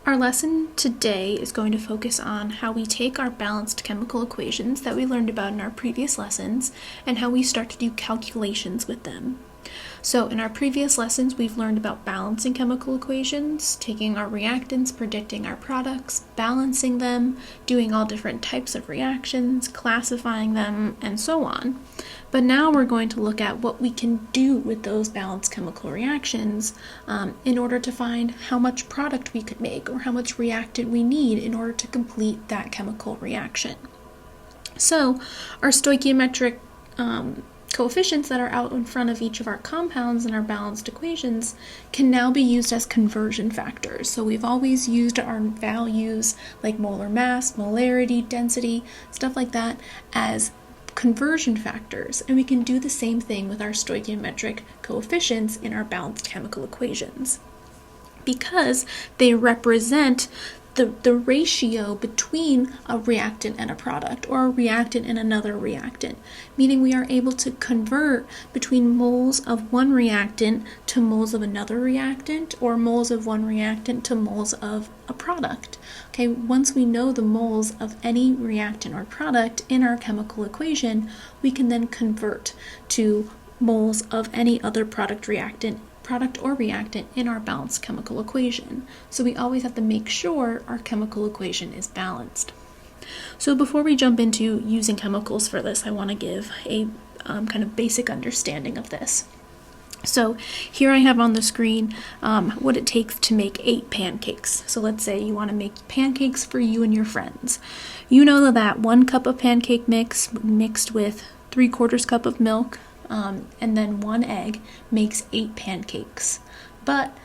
Our lesson today is going to focus on how we take our balanced chemical equations that we learned about in our previous lessons and how we start to do calculations with them. So in our previous lessons, we've learned about balancing chemical equations, taking our reactants, predicting our products, balancing them, doing all different types of reactions, classifying them, and so on. But now we're going to look at what we can do with those balanced chemical reactions in order to find how much product we could make or how much reactant we need in order to complete that chemical reaction. So our stoichiometric coefficients that are out in front of each of our compounds in our balanced equations can now be used as conversion factors. So we've always used our values like molar mass, molarity, density, stuff like that as conversion factors, and we can do the same thing with our stoichiometric coefficients in our balanced chemical equations because they represent the ratio between a reactant and a product, or a reactant and another reactant, meaning we are able to convert between moles of one reactant to moles of another reactant, or moles of one reactant to moles of a product. Okay, once we know the moles of any reactant or product in our chemical equation, we can then convert to moles of any other product or reactant in our balanced chemical equation. So we always have to make sure our chemical equation is balanced. So before we jump into using chemicals for this, I want to give a kind of basic understanding of this. So here I have on the screen what it takes to make 8 pancakes. So let's say you want to make pancakes for you and your friends. You know that 1 cup of pancake mix mixed with 3/4 cup of milk, and then 1 egg makes 8 pancakes. But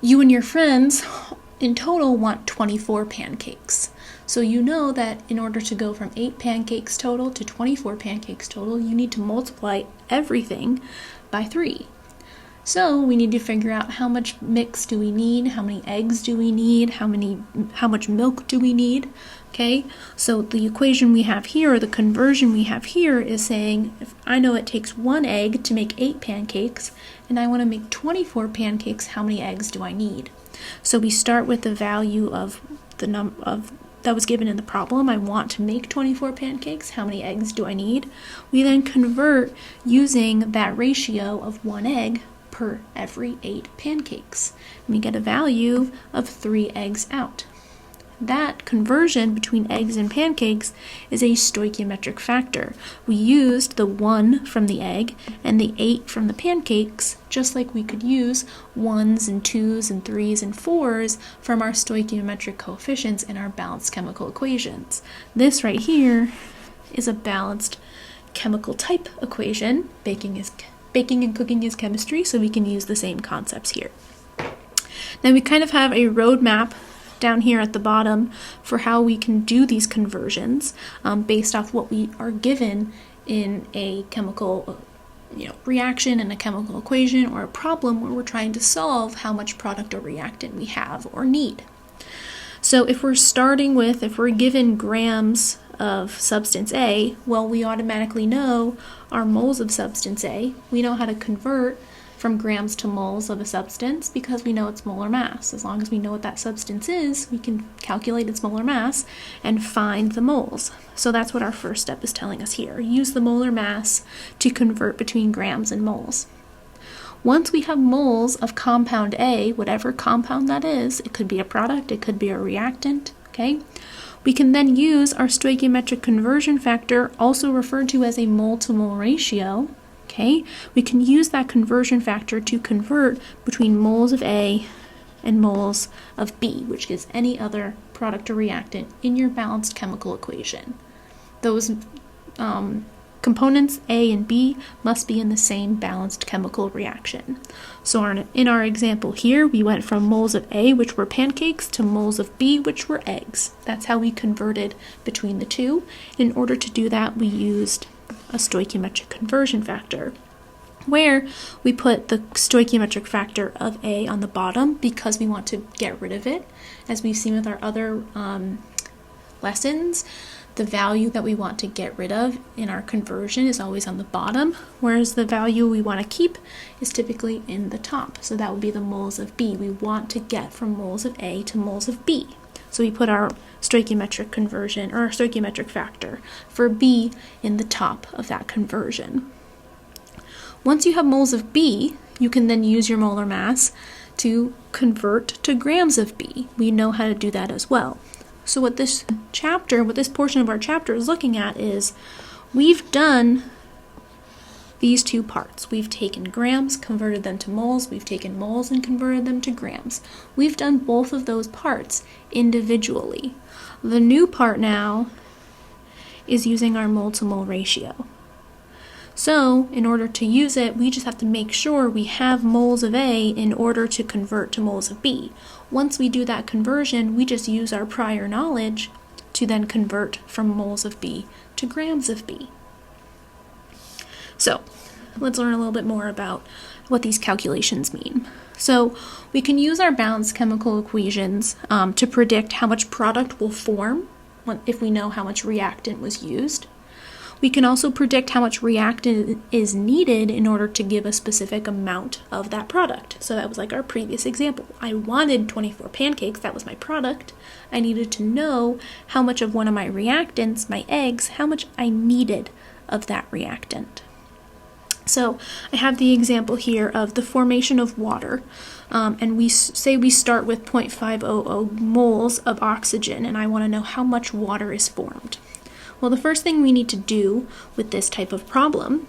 you and your friends in total want 24 pancakes. So you know that in order to go from 8 pancakes total to 24 pancakes total, you need to multiply everything by 3. So we need to figure out how much mix do we need, how many eggs do we need, how much milk do we need. Okay, so the equation we have here, or the conversion we have here, is saying if I know it takes 1 egg to make 8 pancakes, and I want to make 24 pancakes, how many eggs do I need? So we start with the value of the that was given in the problem. I want to make 24 pancakes. How many eggs do I need? We then convert using that ratio of 1 egg per every 8 pancakes. And we get a value of 3 eggs out. That conversion between eggs and pancakes is a stoichiometric factor. We used the 1 from the egg and the 8 from the pancakes, just like we could use 1s and 2s and 3s and 4s from our stoichiometric coefficients in our balanced chemical equations. This right here is a balanced chemical type equation. Baking and cooking is chemistry, so we can use the same concepts here. Now we kind of have a roadmap down here at the bottom for how we can do these conversions based off what we are given in a chemical reaction in a chemical equation or a problem where we're trying to solve how much product or reactant we have or need. So if we're given grams of substance A, well, we automatically know our moles of substance A. We know how to convert from grams to moles of a substance because we know its molar mass. As long as we know what that substance is, we can calculate its molar mass and find the moles. So that's what our first step is telling us here. Use the molar mass to convert between grams and moles. Once we have moles of compound A, whatever compound that is, it could be a product, it could be a reactant, okay? We can then use our stoichiometric conversion factor, also referred to as a mole-to-mole ratio. Okay, we can use that conversion factor to convert between moles of A and moles of B, which is any other product or reactant in your balanced chemical equation. Those components A and B must be in the same balanced chemical reaction. So in our example here, we went from moles of A, which were pancakes, to moles of B, which were eggs. That's how we converted between the two. In order to do that, we used a stoichiometric conversion factor, where we put the stoichiometric factor of A on the bottom because we want to get rid of it. As we've seen with our other lessons, the value that we want to get rid of in our conversion is always on the bottom, whereas the value we want to keep is typically in the top. So that would be the moles of B. We want to get from moles of A to moles of B. So we put our stoichiometric conversion, or our stoichiometric factor for B in the top of that conversion. Once you have moles of B, you can then use your molar mass to convert to grams of B. We know how to do that as well. So what this portion of our chapter is looking at is we've done these two parts. We've taken grams, converted them to moles. We've taken moles and converted them to grams. We've done both of those parts individually. The new part now is using our mole-to-mole ratio. So in order to use it, we just have to make sure we have moles of A in order to convert to moles of B. Once we do that conversion, we just use our prior knowledge to then convert from moles of B to grams of B. So let's learn a little bit more about what these calculations mean. So we can use our balanced chemical equations to predict how much product will form if we know how much reactant was used. We can also predict how much reactant is needed in order to give a specific amount of that product. So that was like our previous example. I wanted 24 pancakes, that was my product. I needed to know how much of one of my reactants, my eggs, how much I needed of that reactant. So I have the example here of the formation of water, and we say we start with 0.500 moles of oxygen, and I want to know how much water is formed. Well, the first thing we need to do with this type of problem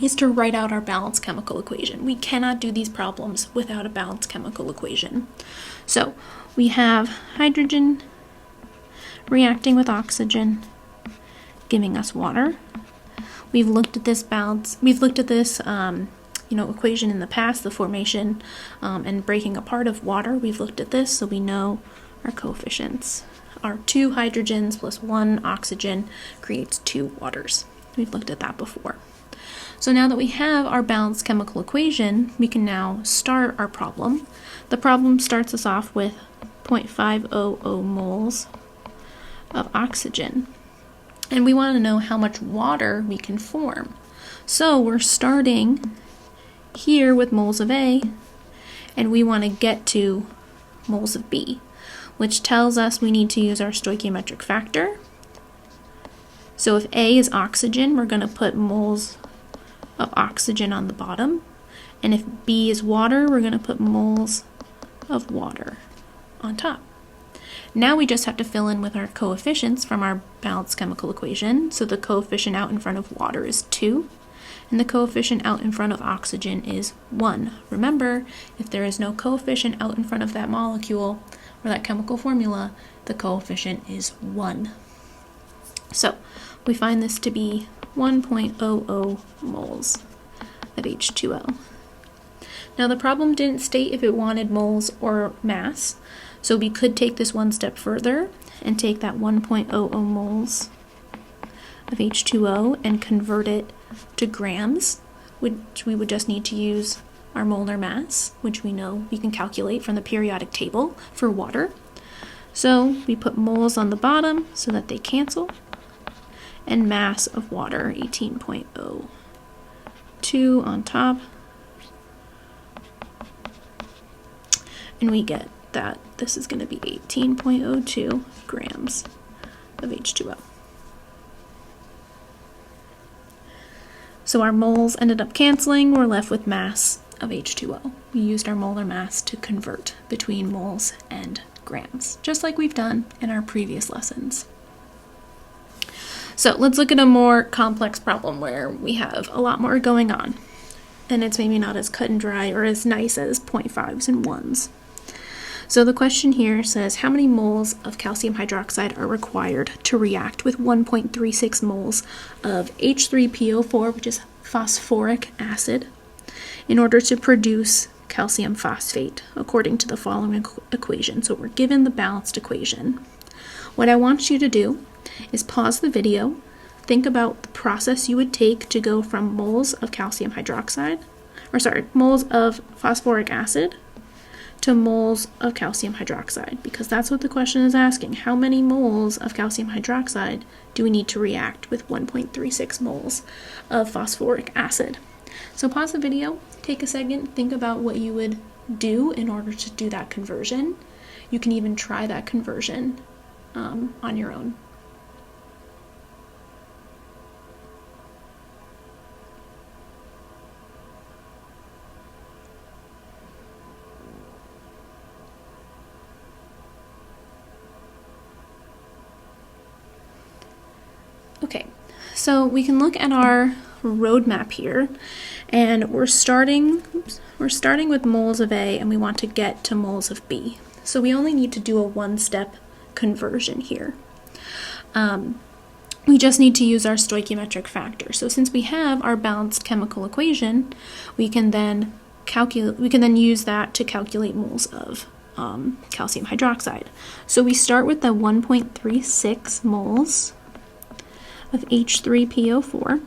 is to write out our balanced chemical equation. We cannot do these problems without a balanced chemical equation. So we have hydrogen reacting with oxygen, giving us water. We've looked at this equation in the past, the formation and breaking apart of water. We've looked at this, so we know our coefficients. Our 2 hydrogens plus 1 oxygen creates 2 waters. We've looked at that before. So now that we have our balanced chemical equation, we can now start our problem. The problem starts us off with 0.500 moles of oxygen. And we want to know how much water we can form. So we're starting here with moles of A, and we want to get to moles of B, which tells us we need to use our stoichiometric factor. So if A is oxygen, we're going to put moles of oxygen on the bottom. And if B is water, we're going to put moles of water on top. Now we just have to fill in with our coefficients from our balanced chemical equation. So the coefficient out in front of water is 2, and the coefficient out in front of oxygen is 1. Remember, if there is no coefficient out in front of that molecule or that chemical formula, the coefficient is 1. So we find this to be 1.00 moles of H2O. Now the problem didn't state if it wanted moles or mass, so we could take this one step further and take that 1.00 moles of H2O and convert it to grams, which we would just need to use our molar mass, which we know we can calculate from the periodic table for water. So we put moles on the bottom so that they cancel, and mass of water, 18.02 on top. And we get that this is going to be 18.02 grams of H2O. So our moles ended up canceling. We're left with mass of H2O. We used our molar mass to convert between moles and grams, just like we've done in our previous lessons. So let's look at a more complex problem where we have a lot more going on, and it's maybe not as cut and dry or as nice as 0.5s and 1s. So the question here says, how many moles of calcium hydroxide are required to react with 1.36 moles of H3PO4, which is phosphoric acid, in order to produce calcium phosphate, according to the following equation. So we're given the balanced equation. What I want you to do is pause the video, think about the process you would take to go from moles of calcium hydroxide, moles of phosphoric acid, to moles of calcium hydroxide, because that's what the question is asking. How many moles of calcium hydroxide do we need to react with 1.36 moles of phosphoric acid? So pause the video, take a second, think about what you would do in order to do that conversion. You can even try that conversion on your own. Okay, so we can look at our roadmap here, and we're starting with moles of A, and we want to get to moles of B. So we only need to do a one-step conversion here. We just need to use our stoichiometric factor. So since we have our balanced chemical equation, we can then use that to calculate moles of calcium hydroxide. So we start with the 1.36 moles of H3PO4.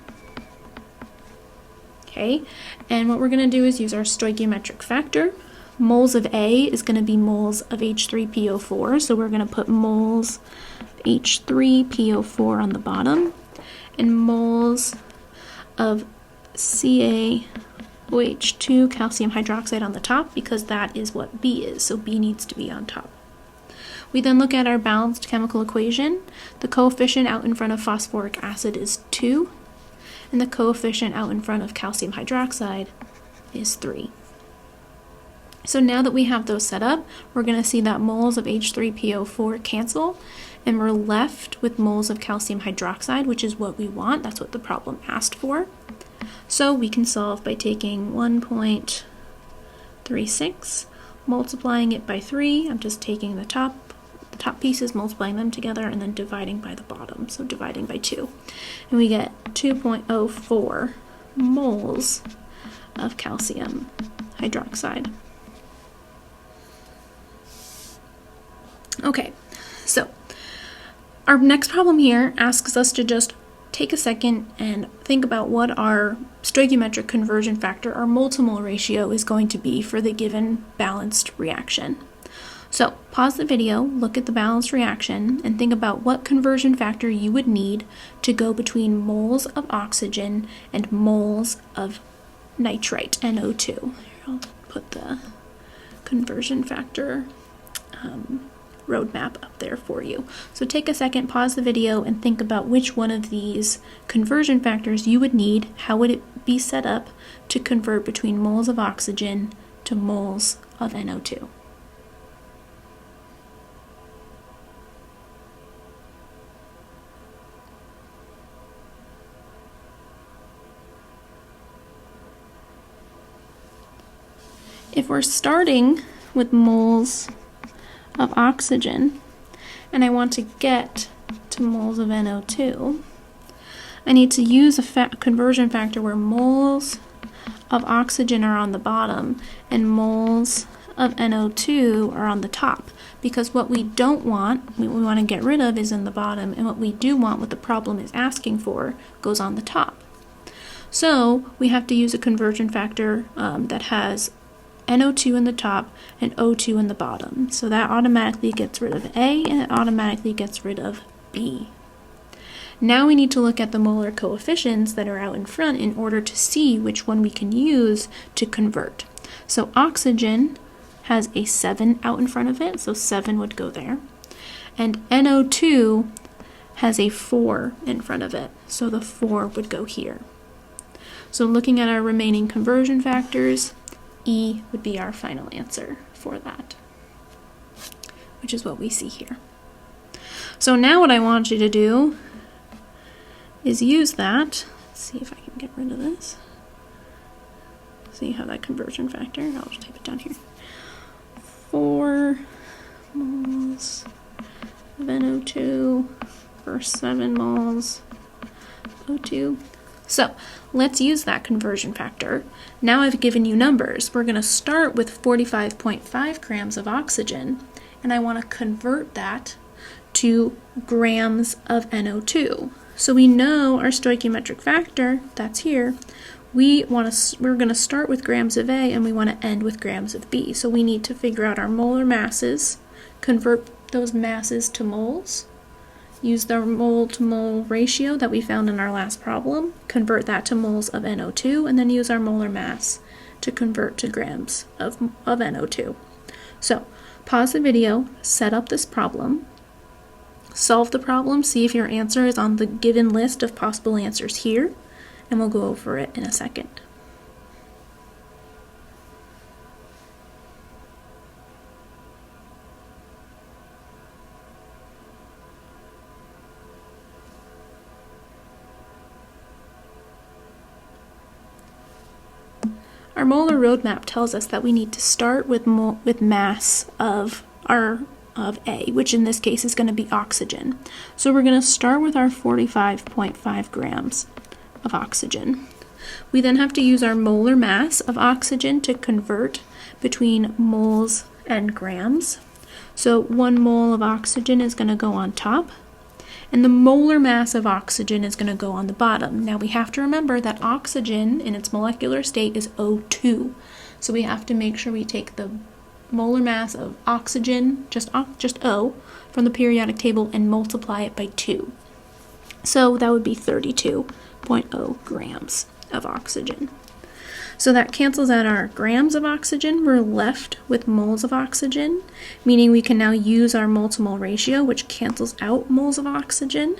Okay, and what we're going to do is use our stoichiometric factor. Moles of A is going to be moles of H3PO4, so we're going to put moles of H3PO4 on the bottom, and moles of CaOH2 calcium hydroxide on the top, because that is what B is, so B needs to be on top. We then look at our balanced chemical equation. The coefficient out in front of phosphoric acid is 2, and the coefficient out in front of calcium hydroxide is 3. So now that we have those set up, we're going to see that moles of H3PO4 cancel, and we're left with moles of calcium hydroxide, which is what we want. That's what the problem asked for. So we can solve by taking 1.36, multiplying it by 3. I'm just taking the top pieces, multiplying them together, and then dividing by the bottom, so dividing by 2. And we get 2.04 moles of calcium hydroxide. Okay, so our next problem here asks us to just take a second and think about what our stoichiometric conversion factor, our mole-to-mole ratio, is going to be for the given balanced reaction. So pause the video, look at the balanced reaction, and think about what conversion factor you would need to go between moles of oxygen and moles of nitrite, NO2. Here, I'll put the conversion factor roadmap up there for you. So take a second, pause the video, and think about which one of these conversion factors you would need. How would it be set up to convert between moles of oxygen to moles of NO2? If we're starting with moles of oxygen and I want to get to moles of NO2, I need to use a conversion factor where moles of oxygen are on the bottom and moles of NO2 are on the top, because what we don't want, we want to get rid of, is in the bottom, and what we do want, what the problem is asking for, goes on the top. So we have to use a conversion factor that has NO2 in the top and O2 in the bottom. So that automatically gets rid of A, and it automatically gets rid of B. Now we need to look at the molar coefficients that are out in front in order to see which one we can use to convert. So oxygen has a 7 out in front of it, so 7 would go there. And NO2 has a 4 in front of it, so the 4 would go here. So looking at our remaining conversion factors, E would be our final answer for that, which is what we see here. So now what I want you to do is use that. Let's see if I can get rid of this. So you have that conversion factor. I'll just type it down here. 4 moles of NO2 for 7 moles of O2. So let's use that conversion factor. Now I've given you numbers. We're going to start with 45.5 grams of oxygen, and I want to convert that to grams of NO2. So we know our stoichiometric factor, that's here, we're going to start with grams of A and we want to end with grams of B. So we need to figure out our molar masses, convert those masses to moles, use the mole to mole ratio that we found in our last problem, convert that to moles of NO2, and then use our molar mass to convert to grams of NO2. So pause the video, set up this problem, solve the problem, see if your answer is on the given list of possible answers here, and we'll go over it in a second. Our molar roadmap tells us that we need to start with mass of A, which in this case is going to be oxygen. So we're going to start with our 45.5 grams of oxygen. We then have to use our molar mass of oxygen to convert between moles and grams. So 1 mole of oxygen is going to go on top, and the molar mass of oxygen is going to go on the bottom. Now we have to remember that oxygen in its molecular state is O2. So we have to make sure we take the molar mass of oxygen, just O, from the periodic table and multiply it by 2. So that would be 32.0 grams of oxygen. So that cancels out our grams of oxygen. We're left with moles of oxygen, meaning we can now use our mole to mole ratio, which cancels out moles of oxygen.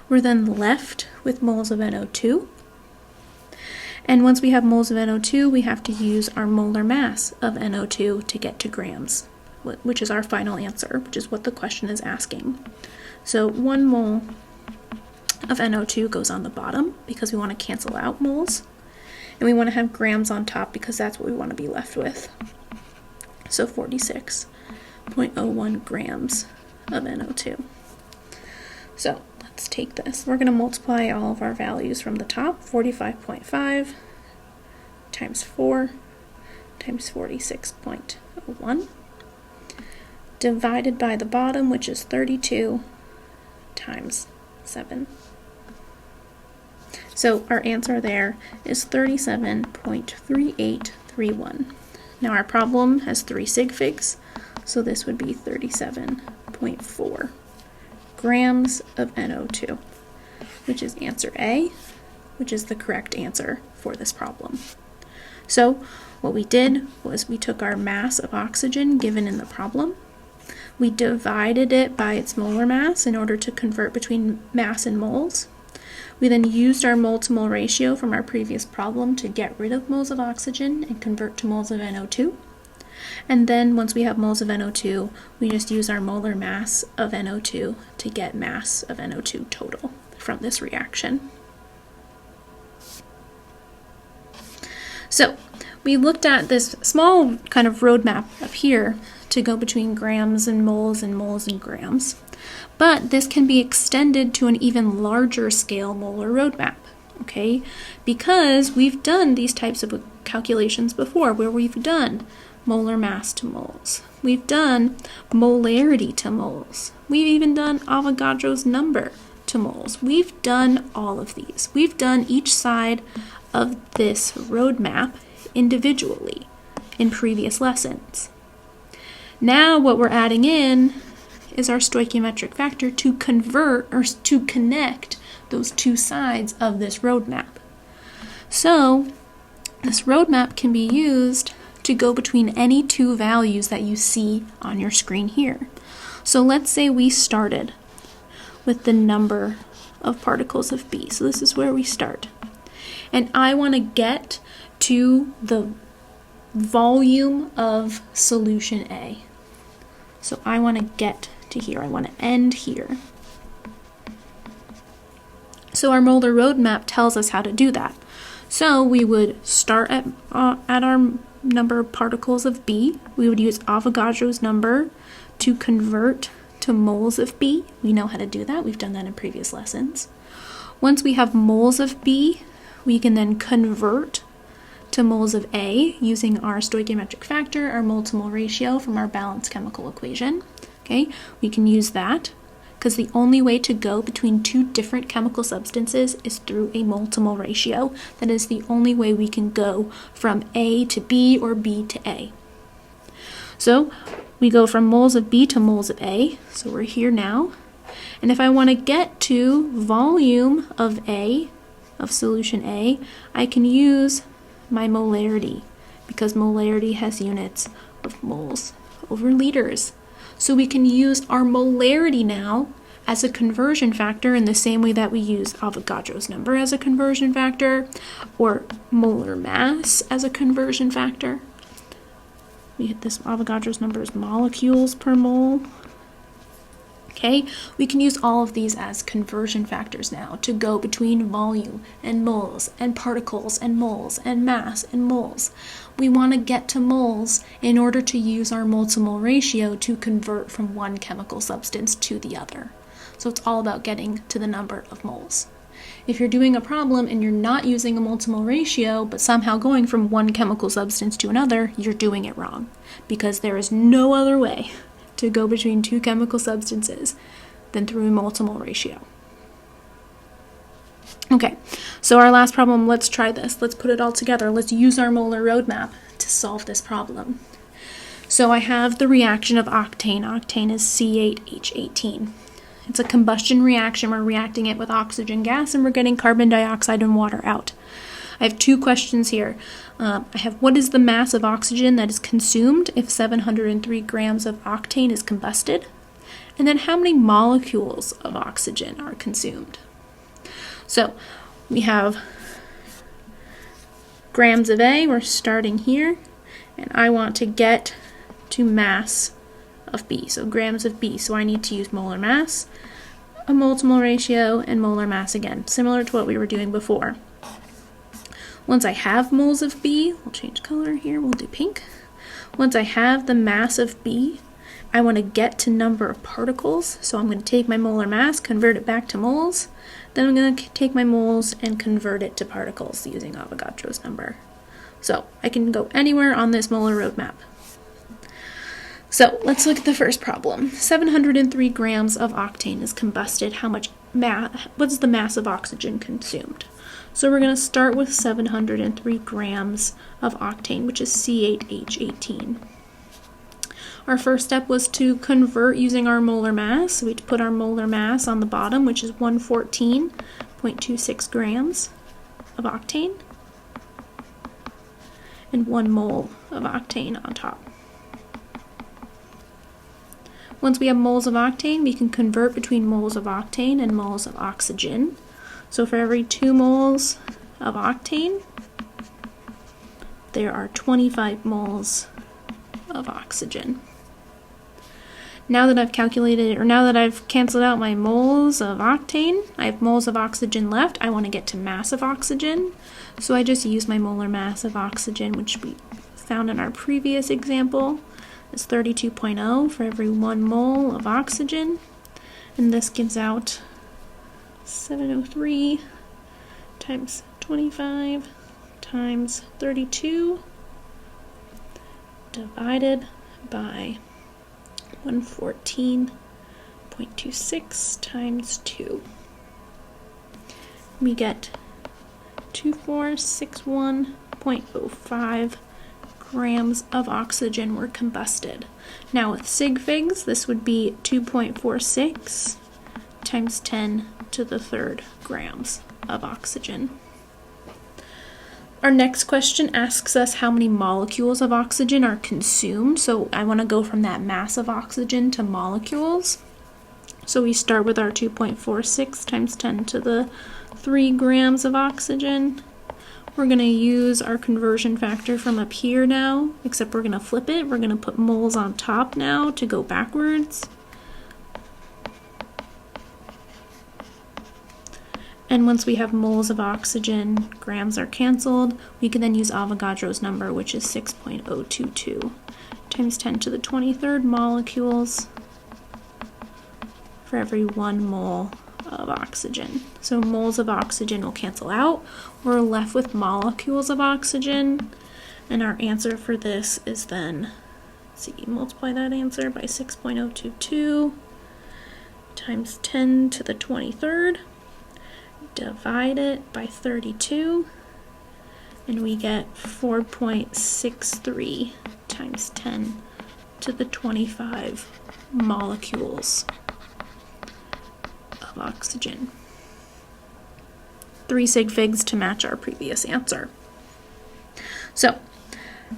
We're then left with moles of NO2. And once we have moles of NO2, we have to use our molar mass of NO2 to get to grams, which is our final answer, which is what the question is asking. So 1 mole of NO2 goes on the bottom because we want to cancel out moles. And we want to have grams on top because that's what we want to be left with. So 46.01 grams of NO2. So let's take this. We're going to multiply all of our values from the top. 45.5 times 4 times 46.01 divided by the bottom, which is 32 times 7. So our answer there is 37.3831. Now our problem has 3 sig figs, so this would be 37.4 grams of NO2, which is answer A, which is the correct answer for this problem. So what we did was we took our mass of oxygen given in the problem, we divided it by its molar mass in order to convert between mass and moles. We then used our mole to mole ratio from our previous problem to get rid of moles of oxygen and convert to moles of NO2. And then once we have moles of NO2, we just use our molar mass of NO2 to get mass of NO2 total from this reaction. So we looked at this small kind of roadmap up here to go between grams and moles and grams. But this can be extended to an even larger scale molar roadmap, okay? Because we've done these types of calculations before where we've done molar mass to moles. We've done molarity to moles. We've even done Avogadro's number to moles. We've done all of these. We've done each side of this roadmap individually in previous lessons. Now what we're adding in is our stoichiometric factor to convert or to connect those two sides of this roadmap. So this roadmap can be used to go between any two values that you see on your screen here. So let's say we started with the number of particles of B. So this is where we start. And I want to get to the volume of solution A. So I want to get to here. I want to end here. So our molar roadmap tells us how to do that. So we would start at our number of particles of B. We would use Avogadro's number to convert to moles of B. We know how to do that. We've done that in previous lessons. Once we have moles of B, we can then convert to moles of A using our stoichiometric factor, our mole to mole ratio from our balanced chemical equation. Okay, we can use that because the only way to go between two different chemical substances is through a mole-to-mole ratio. That is the only way we can go from A to B or B to A. So we go from moles of B to moles of A, so we're here now. And if I want to get to volume of A, of solution A, I can use my molarity, because molarity has units of moles over liters. So we can use our molarity now as a conversion factor in the same way that we use Avogadro's number as a conversion factor, or molar mass as a conversion factor. We hit this Avogadro's number as molecules per mole. Okay, we can use all of these as conversion factors now to go between volume and moles and particles and moles and mass and moles. We want to get to moles in order to use our mole-to-mole ratio to convert from one chemical substance to the other. So it's all about getting to the number of moles. If you're doing a problem and you're not using a mole-to-mole ratio, but somehow going from one chemical substance to another, you're doing it wrong, because there is no other way to go between two chemical substances than through a mole-to-mole ratio. Okay, so our last problem, let's try this. Let's put it all together. Let's use our molar roadmap to solve this problem. So I have the reaction of octane. Octane is C8H18. It's a combustion reaction. We're reacting it with oxygen gas, and we're getting carbon dioxide and water out. I have two questions here. I have, what is the mass of oxygen that is consumed if 703 grams of octane is combusted? And then how many molecules of oxygen are consumed? So we have grams of A, we're starting here, and I want to get to mass of B, so grams of B. So I need to use molar mass, a mole-to-mole ratio, and molar mass again, similar to what we were doing before. Once I have moles of B, we'll change color here, we'll do pink. Once I have the mass of B, I want to get to number of particles, so I'm going to take my molar mass, convert it back to moles, then I'm going to take my moles and convert it to particles using Avogadro's number. So I can go anywhere on this molar roadmap. So let's look at the first problem. 703 grams of octane is combusted. What's the mass of oxygen consumed? So we're going to start with 703 grams of octane, which is C8H18. Our first step was to convert using our molar mass. So we put our molar mass on the bottom, which is 114.26 grams of octane, and 1 mole of octane on top. Once we have moles of octane, we can convert between moles of octane and moles of oxygen. So for every 2 moles of octane, there are 25 moles of oxygen. Now that I've canceled out my moles of octane, I have moles of oxygen left. I want to get to mass of oxygen, so I just use my molar mass of oxygen, which we found in our previous example. It's 32.0 for every 1 mole of oxygen, and this gives out 703 times 25 times 32 divided by 114.26 times 2. We get 2461.05 grams of oxygen were combusted. Now with sig figs, this would be 2.46 times 10 to the 3rd grams of oxygen. Our next question asks us how many molecules of oxygen are consumed. So I want to go from that mass of oxygen to molecules. So we start with our 2.46 times 10 to the 3 grams of oxygen. We're going to use our conversion factor from up here now, except we're going to flip it. We're going to put moles on top now to go backwards. And once we have moles of oxygen, grams are canceled. We can then use Avogadro's number, which is 6.022 times 10 to the 23rd molecules for every 1 mole of oxygen. So moles of oxygen will cancel out. We're left with molecules of oxygen, and our answer for this is then, let's see, multiply that answer by 6.022 times 10 to the 23rd, divide it by 32, and we get 4.63 times 10 to the 25 molecules of oxygen. 3 sig figs to match our previous answer. So,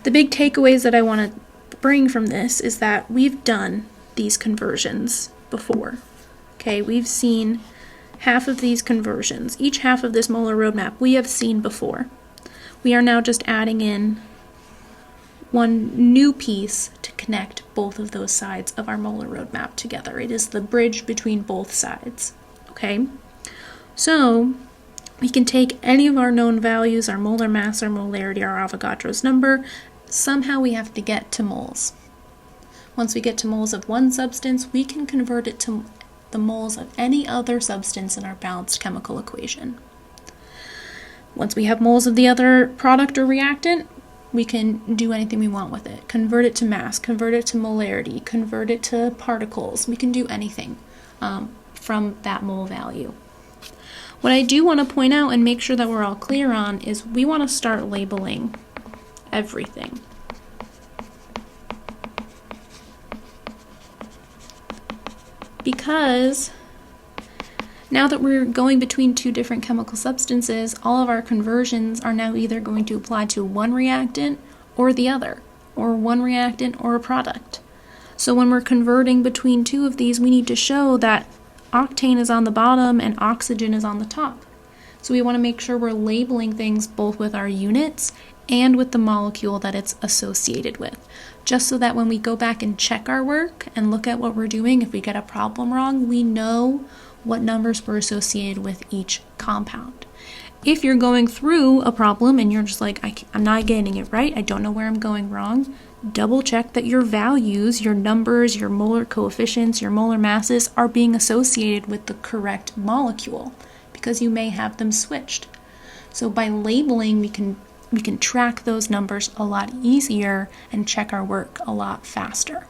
the big takeaways that I want to bring from this is that we've done these conversions before. Okay, we've seen half of these conversions. Each half of this molar roadmap we have seen before. We are now just adding in one new piece to connect both of those sides of our molar roadmap together. It is the bridge between both sides. Okay, so we can take any of our known values, our molar mass, our molarity, our Avogadro's number. Somehow we have to get to moles. Once we get to moles of one substance, we can convert it to the moles of any other substance in our balanced chemical equation. Once we have moles of the other product or reactant, we can do anything we want with it. Convert it to mass, convert it to molarity, convert it to particles. We can do anything from that mole value. What I do want to point out and make sure that we're all clear on is we want to start labeling everything. Because now that we're going between two different chemical substances, all of our conversions are now either going to apply to one reactant or the other, or one reactant or a product. So when we're converting between two of these, we need to show that octane is on the bottom and oxygen is on the top. So we want to make sure we're labeling things both with our units and with the molecule that it's associated with, just so that when we go back and check our work and look at what we're doing, if we get a problem wrong, we know what numbers were associated with each compound. If you're going through a problem and you're just like, I'm not getting it right, I don't know where I'm going wrong, double check that your values, your numbers, your molar coefficients, your molar masses are being associated with the correct molecule, because you may have them switched. So by labeling, we can track those numbers a lot easier and check our work a lot faster.